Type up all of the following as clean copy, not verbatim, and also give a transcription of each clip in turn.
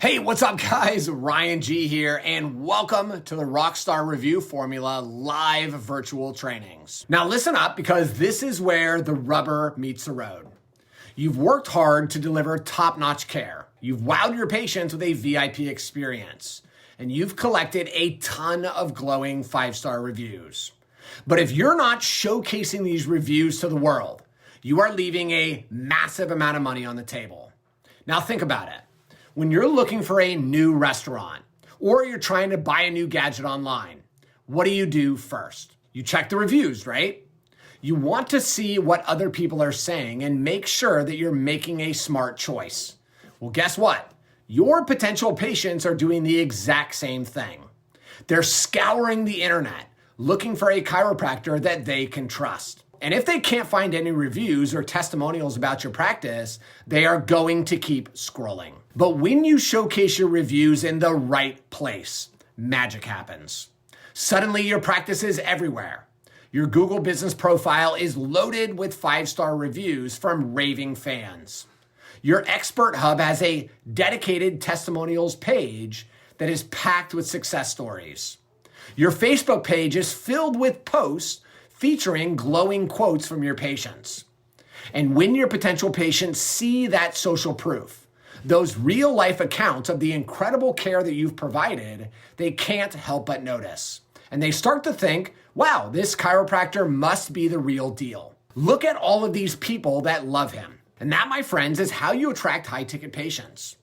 Hey, what's up guys? Ryan G here, and welcome to the Rockstar Review Formula live virtual trainings. Now listen up, because this is where the rubber meets the road. You've worked hard to deliver top-notch care. You've wowed your patients with a VIP experience, and you've collected a ton of glowing 5-star reviews. But if you're not showcasing these reviews to the world, you are leaving a massive amount of money on the table. Now think about it. When you're looking for a new restaurant or you're trying to buy a new gadget online, what do you do first? You check the reviews, right? You want to see what other people are saying and make sure that you're making a smart choice. Well, guess what? Your potential patients are doing the exact same thing. They're scouring the internet, looking for a chiropractor that they can trust. And if they can't find any reviews or testimonials about your practice, they are going to keep scrolling. But when you showcase your reviews in the right place, magic happens. Suddenly your practice is everywhere. Your Google business profile is loaded with 5-star reviews from raving fans. Your expert hub has a dedicated testimonials page that is packed with success stories. Your Facebook page is filled with posts featuring glowing quotes from your patients. And when your potential patients see that social proof, those real life accounts of the incredible care that you've provided, they can't help but notice. And they start to think, wow, this chiropractor must be the real deal. Look at all of these people that love him. And that, my friends, is how you attract high ticket patients.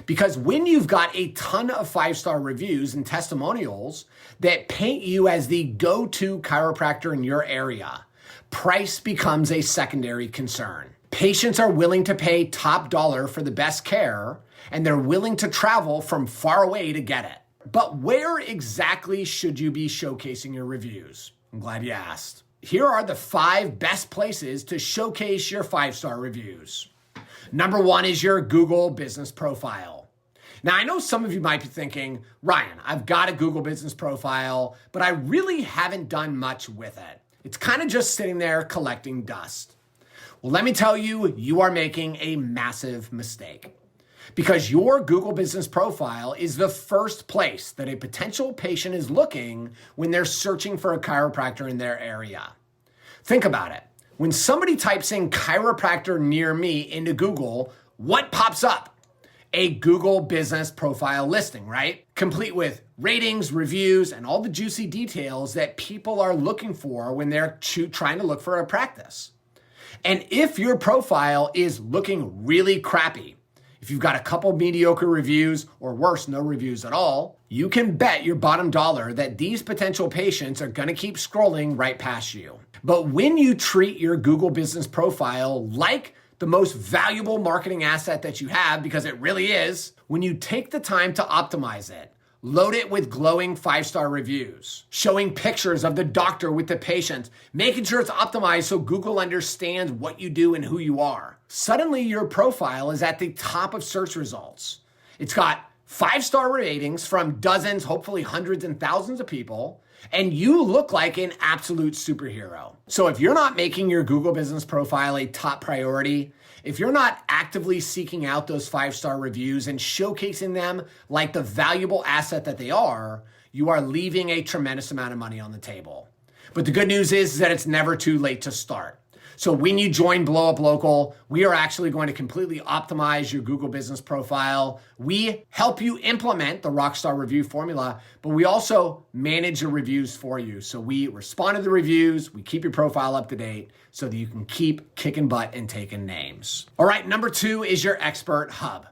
Because when you've got a ton of 5-star reviews and testimonials that paint you as the go-to chiropractor in your area, price becomes a secondary concern. Patients are willing to pay top dollar for the best care, and they're willing to travel from far away to get it. But where exactly should you be showcasing your reviews? I'm glad you asked. Here are the 5 best places to showcase your 5-star reviews. Number 1 is your Google business profile. Now, I know some of you might be thinking, Ryan, I've got a Google business profile, but I really haven't done much with it. It's kind of just sitting there collecting dust. Well, let me tell you, you are making a massive mistake, because your Google business profile is the first place that a potential patient is looking when they're searching for a chiropractor in their area. Think about it. When somebody types in chiropractor near me into Google, what pops up? A Google business profile listing, right? Complete with ratings, reviews, and all the juicy details that people are looking for when they're trying to look for a practice. And if your profile is looking really crappy, if you've got a couple mediocre reviews, or worse, no reviews at all, you can bet your bottom dollar that these potential patients are going to keep scrolling right past you. But when you treat your Google business profile like the most valuable marketing asset that you have, because it really is, when you take the time to optimize it, load it with glowing 5-star reviews, showing pictures of the doctor with the patient, making sure it's optimized so Google understands what you do and who you are. Suddenly your profile is at the top of search results. It's got 5-star ratings from dozens, hopefully hundreds and thousands of people, and you look like an absolute superhero. So if you're not making your Google business profile a top priority, if you're not actively seeking out those 5-star reviews and showcasing them like the valuable asset that they are, you are leaving a tremendous amount of money on the table. But the good news is that it's never too late to start. So when you join BlowUp Local, we are actually going to completely optimize your Google business profile. We help you implement the Rockstar Review Formula, but we also manage your reviews for you. So we respond to the reviews, we keep your profile up to date so that you can keep kicking butt and taking names. All right, number 2 is your expert hub.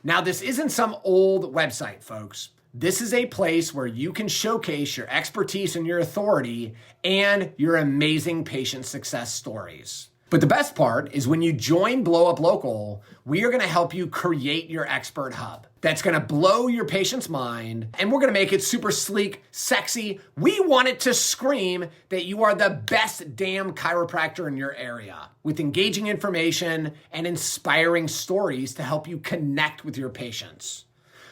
Now, this isn't some old website, folks. This is a place where you can showcase your expertise and your authority and your amazing patient success stories. But the best part is when you join BlowUp Local, we are going to help you create your expert hub that's going to blow your patient's mind, and we're going to make it super sleek, sexy. We want it to scream that you are the best damn chiropractor in your area, with engaging information and inspiring stories to help you connect with your patients.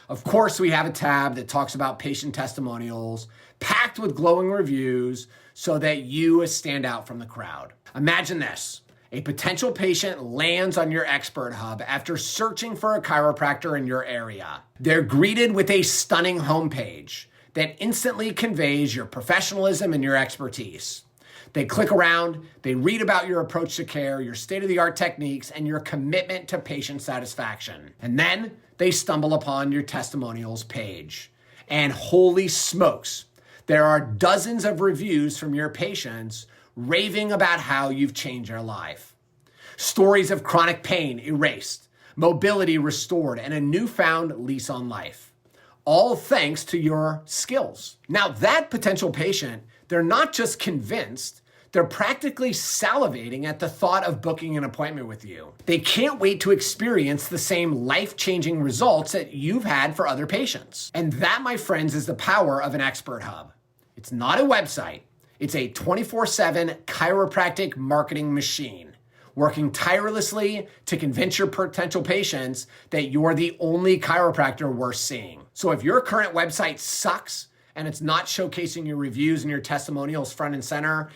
Of course, we have a tab that talks about patient testimonials, packed with glowing reviews so that you stand out from the crowd. Imagine this. A potential patient lands on your expert hub after searching for a chiropractor in your area. They're greeted with a stunning homepage that instantly conveys your professionalism and your expertise. They click around, they read about your approach to care, your state-of-the-art techniques, and your commitment to patient satisfaction. And then they stumble upon your testimonials page. And holy smokes, there are dozens of reviews from your patients raving about how you've changed their life. Stories of chronic pain erased, mobility restored, and a newfound lease on life. All thanks to your skills. Now that potential patient, they're not just convinced, they're practically salivating at the thought of booking an appointment with you. They can't wait to experience the same life-changing results that you've had for other patients. And that, my friends, is the power of an expert hub. It's not a website. It's a 24/7 chiropractic marketing machine, working tirelessly to convince your potential patients that you're the only chiropractor worth seeing. So if your current website sucks and it's not showcasing your reviews and your testimonials front and center,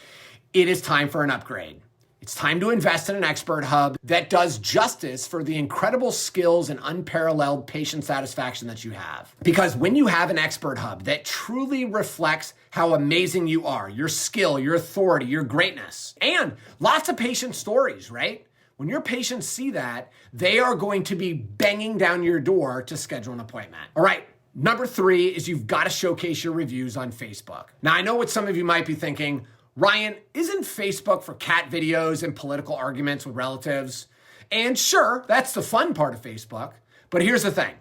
it is time for an upgrade. It's time to invest in an expert hub that does justice for the incredible skills and unparalleled patient satisfaction that you have. Because when you have an expert hub that truly reflects how amazing you are, your skill, your authority, your greatness, and lots of patient stories, right? When your patients see that, they are going to be banging down your door to schedule an appointment. All right. Number 3 is you've got to showcase your reviews on Facebook. Now, I know what some of you might be thinking, Ryan, isn't Facebook for cat videos and political arguments with relatives? And sure, that's the fun part of Facebook. But here's the thing.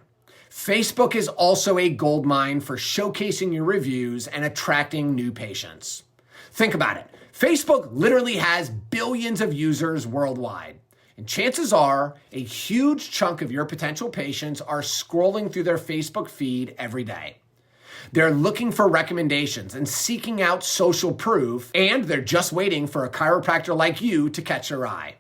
Facebook is also a goldmine for showcasing your reviews and attracting new patients. Think about it. Facebook literally has billions of users worldwide. And chances are a huge chunk of your potential patients are scrolling through their Facebook feed every day. They're looking for recommendations and seeking out social proof, and they're just waiting for a chiropractor like you to catch their eye.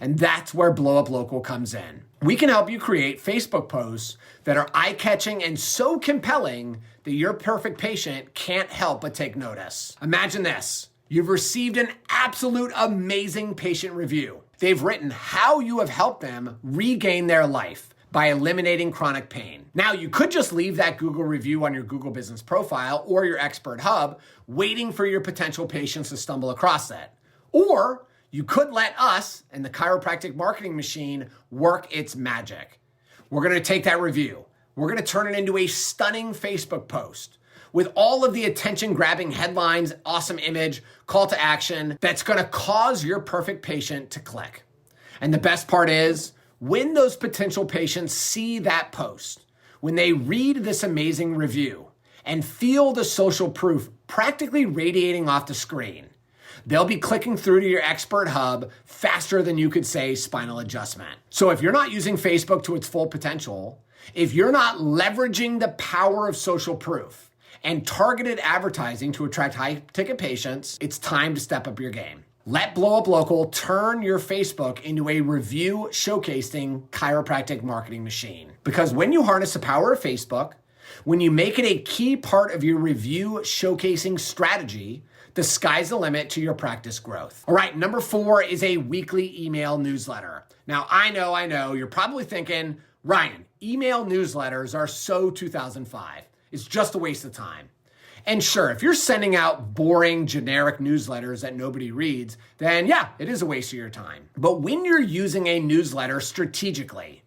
And that's where BlowUp Local comes in. We can help you create Facebook posts that are eye-catching and so compelling that your perfect patient can't help but take notice. Imagine this. You've received an absolute amazing patient review. They've written how you have helped them regain their life by eliminating chronic pain. Now, you could just leave that Google review on your Google Business profile or your expert hub, waiting for your potential patients to stumble across that. Or you could let us and the chiropractic marketing machine work its magic. We're gonna take that review. We're gonna turn it into a stunning Facebook post with all of the attention-grabbing headlines, awesome image, call to action that's gonna cause your perfect patient to click. And the best part is, when those potential patients see that post, when they read this amazing review and feel the social proof practically radiating off the screen, they'll be clicking through to your expert hub faster than you could say spinal adjustment. So if you're not using Facebook to its full potential, if you're not leveraging the power of social proof and targeted advertising to attract high-ticket patients, it's time to step up your game. Let BlowUp Local turn your Facebook into a review showcasing chiropractic marketing machine. Because when you harness the power of Facebook, when you make it a key part of your review showcasing strategy, the sky's the limit to your practice growth. All right, number 4 is a weekly email newsletter. Now, I know, you're probably thinking, Ryan, email newsletters are so 2005. It's just a waste of time. And sure, if you're sending out boring, generic newsletters that nobody reads, then yeah, it is a waste of your time. But when you're using a newsletter strategically,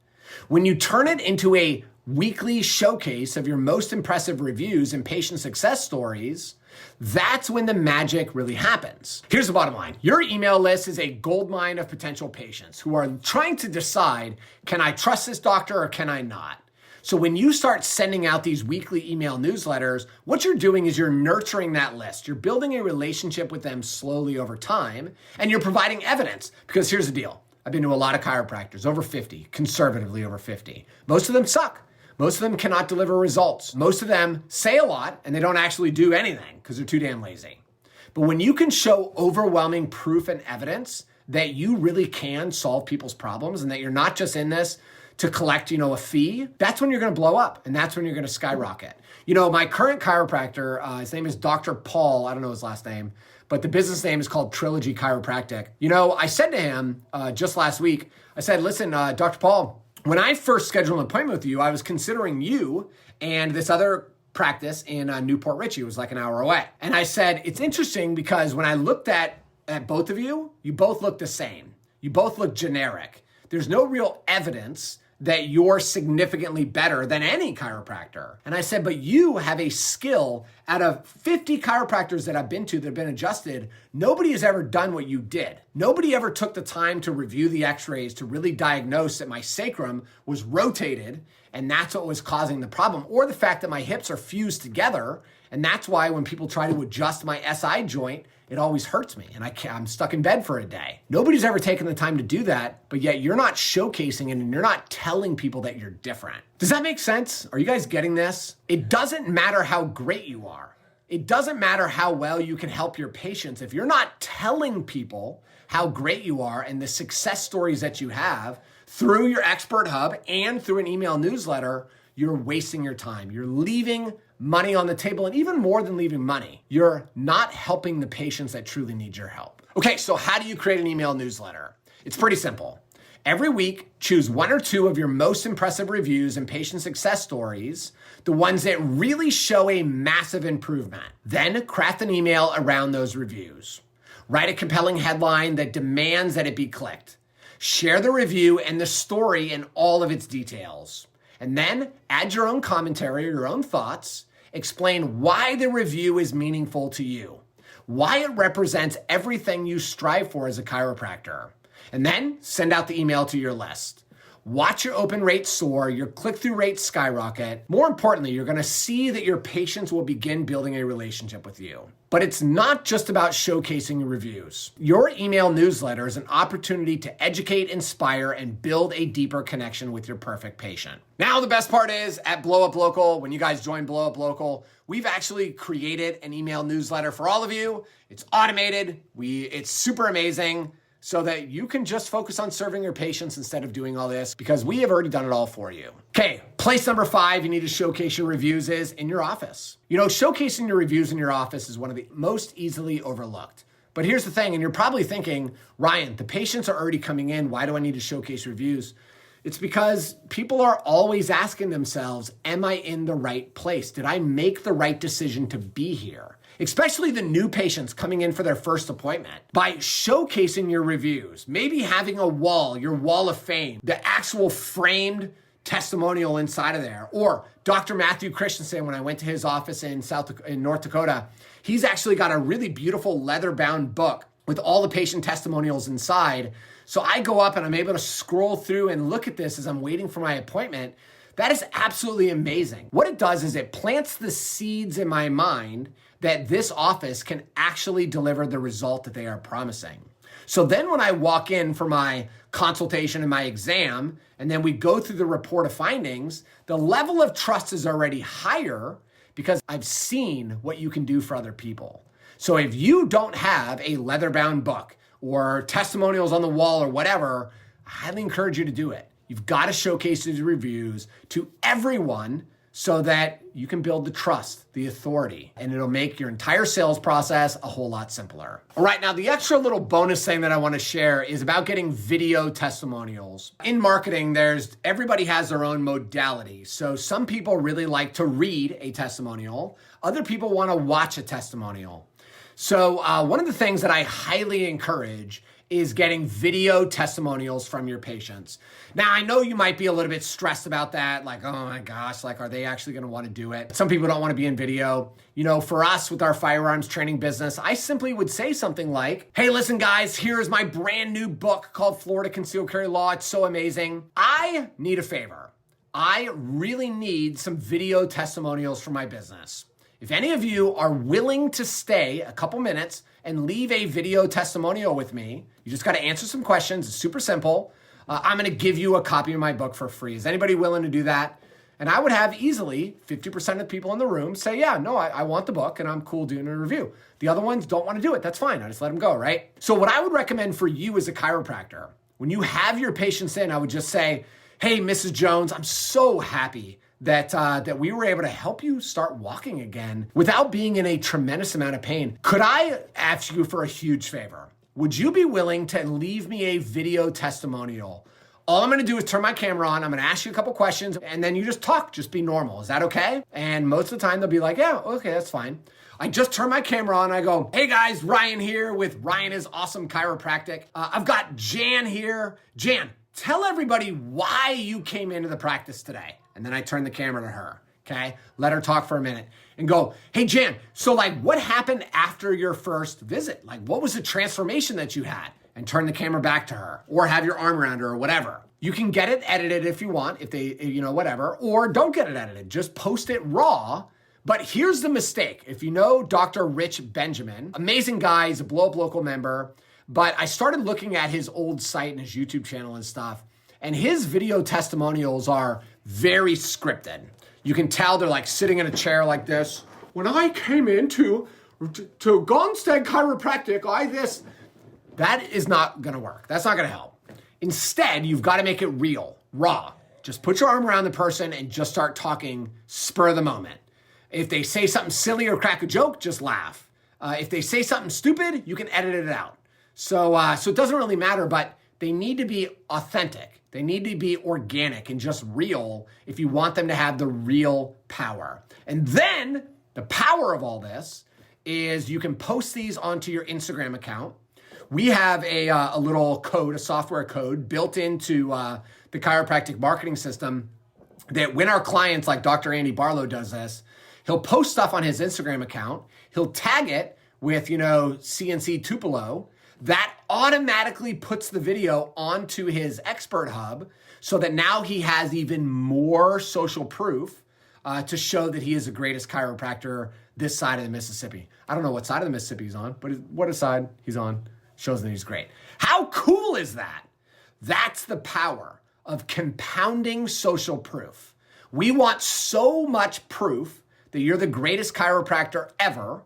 when you turn it into a weekly showcase of your most impressive reviews and patient success stories, that's when the magic really happens. Here's the bottom line. Your email list is a goldmine of potential patients who are trying to decide, can I trust this doctor or can I not? So when you start sending out these weekly email newsletters, what you're doing is you're nurturing that list. You're building a relationship with them slowly over time, and you're providing evidence. Because here's the deal. I've been to a lot of chiropractors, over 50, conservatively over 50. Most of them suck. Most of them cannot deliver results. Most of them say a lot, and they don't actually do anything because they're too damn lazy. But when you can show overwhelming proof and evidence that you really can solve people's problems and that you're not just in this to collect, a fee, that's when you're going to blow up, and that's when you're going to skyrocket. My current chiropractor, his name is Dr. Paul, I don't know his last name, but the business name is called Trilogy Chiropractic. You know, I said to him just last week, I said, listen, Dr. Paul, when I first scheduled an appointment with you, I was considering you and this other practice in Newport Richie. It was like an hour away. And I said, it's interesting because when I looked at both of you, you both look the same. You both look generic. There's no real evidence that you're significantly better than any chiropractor. And I said, but you have a skill. Out of 50 chiropractors that I've been to that have been adjusted, nobody has ever done what you did. Nobody ever took the time to review the x-rays to really diagnose that my sacrum was rotated and that's what was causing the problem, or the fact that my hips are fused together. And that's why when people try to adjust my SI joint, it always hurts me and I'm stuck in bed for a day. Nobody's ever taken the time to do that, but yet you're not showcasing it and you're not telling people that you're different. Does that make sense? Are you guys getting this? It doesn't matter how great you are. It doesn't matter how well you can help your patients. If you're not telling people how great you are and the success stories that you have through your expert hub and through an email newsletter, you're wasting your time. You're leaving money on the table, and even more than leaving money, you're not helping the patients that truly need your help. Okay, so how do you create an email newsletter? It's pretty simple. Every week, choose 1 or 2 of your most impressive reviews and patient success stories, the ones that really show a massive improvement. Then craft an email around those reviews. Write a compelling headline that demands that it be clicked. Share the review and the story in all of its details. And then add your own commentary or your own thoughts. Explain why the review is meaningful to you, why it represents everything you strive for as a chiropractor. And then send out the email to your list. Watch your open rate soar, your click-through rate skyrocket. More importantly, you're gonna see that your patients will begin building a relationship with you. But it's not just about showcasing your reviews. Your email newsletter is an opportunity to educate, inspire, and build a deeper connection with your perfect patient. Now, the best part is at BlowUp Local, when you guys join BlowUp Local, we've actually created an email newsletter for all of you. It's automated. It's super amazing, so that you can just focus on serving your patients instead of doing all this, because we have already done it all for you. Okay, place number 5 you need to showcase your reviews is in your office. You know, showcasing your reviews in your office is one of the most easily overlooked. But here's the thing, and you're probably thinking, Ryan, the patients are already coming in. Why do I need to showcase reviews? It's because people are always asking themselves, am I in the right place? Did I make the right decision to be here? Especially the new patients coming in for their first appointment. By showcasing your reviews, maybe having a wall, your wall of fame, the actual framed testimonial inside of there. Or Dr. Matthew Christensen, when I went to his office in North Dakota, he's actually got a really beautiful leather-bound book with all the patient testimonials inside. So I go up and I'm able to scroll through and look at this as I'm waiting for my appointment. That is absolutely amazing. What it does is it plants the seeds in my mind that this office can actually deliver the result that they are promising. So then when I walk in for my consultation and my exam, and then we go through the report of findings, the level of trust is already higher because I've seen what you can do for other people. So if you don't have a leather-bound book or testimonials on the wall or whatever, I highly encourage you to do it. You've got to showcase these reviews to everyone so that you can build the trust, the authority, and it'll make your entire sales process a whole lot simpler. All right, now the extra little bonus thing that I want to share is about getting video testimonials. In marketing, everybody has their own modality. So some people really like to read a testimonial. Other people want to watch a testimonial. So one of the things that I highly encourage is getting video testimonials from your patients. Now, I know you might be a little bit stressed about that, like, oh my gosh, like, are they actually gonna wanna do it? Some people don't wanna be in video. You know, for us with our firearms training business, I simply would say something like, hey, listen guys, here's my brand new book called Florida Concealed Carry Law. It's so amazing. I need a favor. I really need some video testimonials for my business. If any of you are willing to stay a couple minutes and leave a video testimonial with me, you just got to answer some questions. It's super simple. I'm going to give you a copy of my book for free. Is anybody willing to do that? And I would have easily 50% of the people in the room say, yeah, no, I want the book and I'm cool doing a review. The other ones don't want to do it. That's fine. I just let them go, right? So what I would recommend for you as a chiropractor, when you have your patients in, I would just say, hey, Mrs. Jones, I'm so happy that we were able to help you start walking again without being in a tremendous amount of pain. Could I ask you for a huge favor? Would you be willing to leave me a video testimonial? All I'm gonna do is turn my camera on, I'm gonna ask you a couple questions, and then you just talk, just be normal. Is that okay? And most of the time they'll be like, yeah, okay, that's fine. I just turn my camera on, I go, hey guys, Ryan here with Ryan is Awesome Chiropractic. I've got Jan here. Jan, tell everybody why you came into the practice today. And then I turn the camera to her, okay? Let her talk for a minute and go, hey Jan, so like what happened after your first visit? Like what was the transformation that you had? And turn the camera back to her or have your arm around her or whatever. You can get it edited if you want, if they, whatever, or don't get it edited, just post it raw. But here's the mistake. If you know Dr. Rich Benjamin, amazing guy, he's a BlowUp local member, but I started looking at his old site and his YouTube channel and stuff, and his video testimonials are very scripted. You can tell they're like sitting in a chair like this. When I came into Gonstead Chiropractic, that is not gonna work. That's not gonna help. Instead, you've gotta make it real, raw. Just put your arm around the person and just start talking spur of the moment. If they say something silly or crack a joke, just laugh. If they say something stupid, you can edit it out. So it doesn't really matter, but they need to be authentic. They need to be organic and just real if you want them to have the real power. And then the power of all this is you can post these onto your Instagram account. We have a little code, a software code built into the chiropractic marketing system that when our clients like Dr. Andy Barlow does this, he'll post stuff on his Instagram account. He'll tag it with, CNC Tupelo. That automatically puts the video onto his expert hub so that now he has even more social proof to show that he is the greatest chiropractor this side of the Mississippi. I don't know what side of the Mississippi he's on, but what side he's on shows that he's great. How cool is that? That's the power of compounding social proof. We want so much proof that you're the greatest chiropractor ever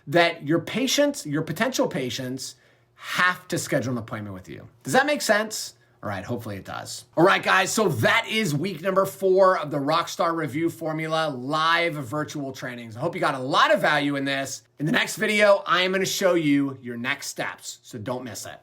that your patients, your potential patients, have to schedule an appointment with you. Does that make sense? All right, hopefully it does. All right, guys, so that is week number 4 of the Rockstar Review Formula live virtual trainings. I hope you got a lot of value in this. In the next video, I am gonna show you your next steps, so don't miss it.